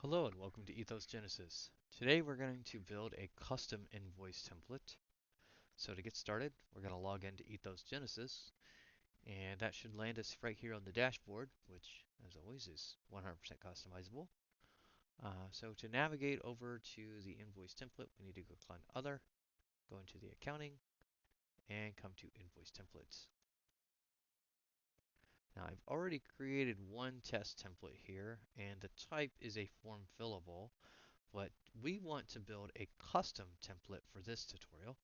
Hello and welcome to Ethos Genesis. Today we're going to build a custom invoice template. So to get started, we're going to log into Ethos Genesis, and that should land us right here on the dashboard, which as always is 100% customizable. So to navigate over to the invoice template, we need to go click on Other, go into the Accounting, and come to Invoice Templates. Now I've already created one test template here, and the type is a form fillable. But we want to build a custom template for this tutorial.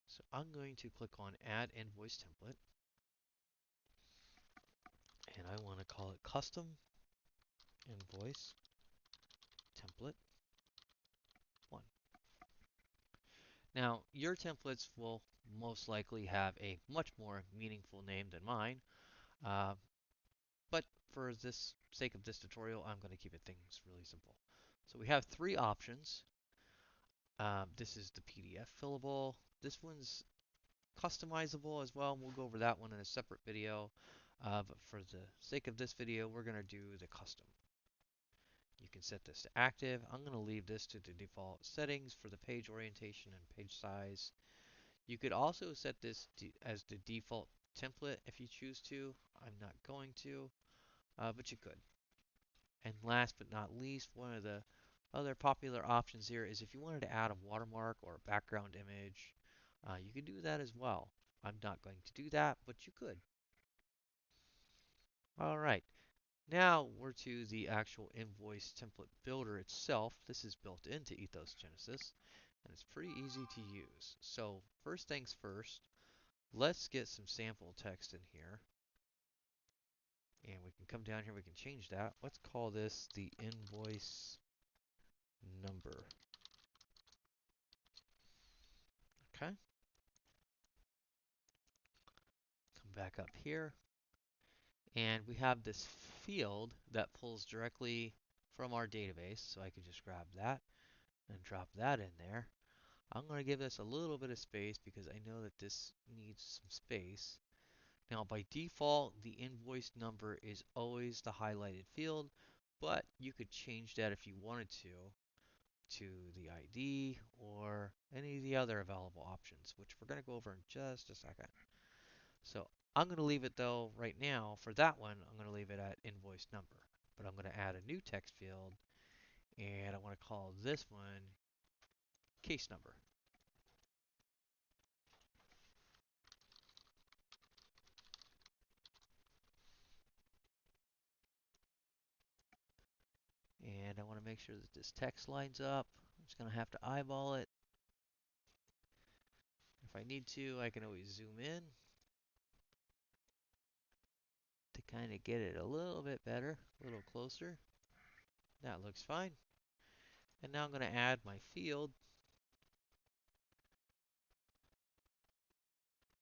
So I'm going to click on Add Invoice Template, and I want to call it Custom Invoice Template 1. Now, your templates will most likely have a much more meaningful name than mine, uh, but for this sake of this tutorial, I'm going to keep it things really simple. So we have three options. This is the PDF fillable. This one's customizable as well. We'll go over that one in a separate video. But for the sake of this video, we're going to do the custom. You can set this to active. I'm going to leave this to the default settings for the page orientation and page size. You could also set this as the default template if you choose to. I'm not going to, but you could. And last but not least, one of the other popular options here is if you wanted to add a watermark or a background image, you could do that as well. I'm not going to do that, but you could. All right, now we're to the actual invoice template builder itself. This is built into Ethos Genesis, and it's pretty easy to use. So first things first, let's get some sample text in here. And we can come down here, we can change that. Let's call this the invoice number. Okay. Come back up here. And we have this field that pulls directly from our database. So I can just grab that and drop that in there. I'm going to give this a little bit of space because I know that this needs some space. Now by default, the invoice number is always the highlighted field, but you could change that if you wanted to the ID or any of the other available options, which we're going to go over in just a second. So I'm going to leave it though right now. For that one, I'm going to leave it at invoice number, but I'm going to add a new text field, and I want to call this one case number. And I want to make sure that this text lines up. I'm just going to have to eyeball it. If I need to, I can always zoom in to kind of get it a little bit better, a little closer. That looks fine. And now I'm going to add my field.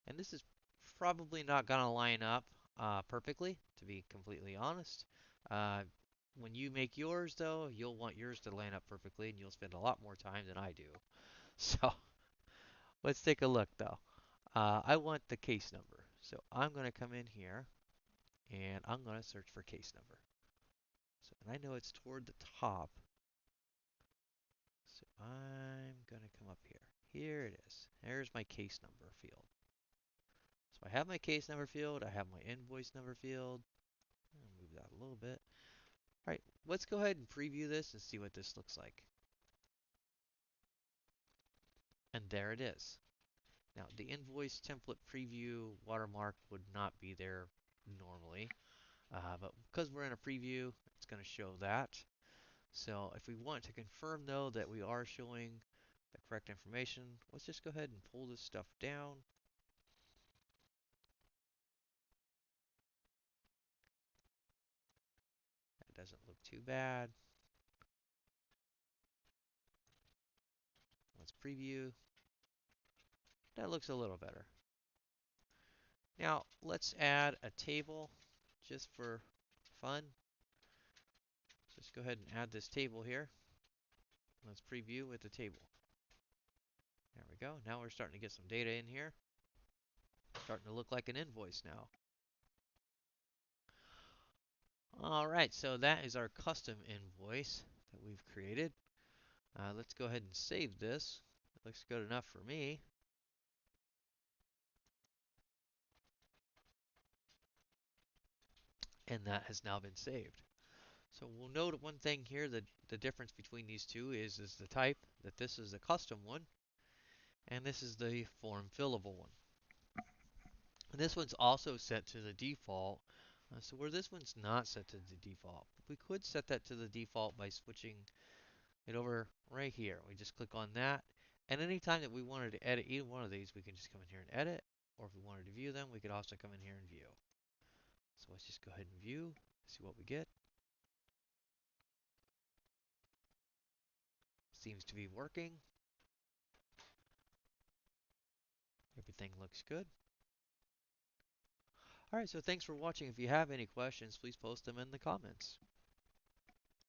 And this is probably not going to line up perfectly, to be completely honest. Uh, when you make yours, though, you'll want yours to line up perfectly, and you'll spend a lot more time than I do. So let's take a look, though. I want the case number. So I'm going to come in here, and I'm going to search for case number. So, and I know it's toward the top. So I'm going to come up here. Here it is. There's my case number field. So I have my case number field. I have my invoice number field. I'll move that a little bit. All right, let's go ahead and preview this and see what this looks like. And there it is. Now, the invoice template preview watermark would not be there normally, but because we're in a preview, it's going to show that. So if we want to confirm, though, that we are showing the correct information, let's just go ahead and pull this stuff down. It doesn't look too bad. Let's preview. That looks a little better. Now, let's add a table just for fun. Just go ahead and add this table here. Let's preview with the table. There we go. Now we're starting to get some data in here. Starting to look like an invoice now. All right, so that is our custom invoice that we've created. Let's go ahead and save this. It looks good enough for me. And that has now been saved. So we'll note one thing here, that the difference between these two is the type, that this is a custom one, and this is the form fillable one. And this one's also set to the default. So where this one's not set to the default, we could set that to the default by switching it over right here. We just click on that, and anytime that we wanted to edit either one of these, we can just come in here and edit, or if we wanted to view them, we could also come in here and view. So let's just go ahead and view, see what we get. Seems to be working. Everything looks good. Alright, so thanks for watching. If you have any questions, please post them in the comments.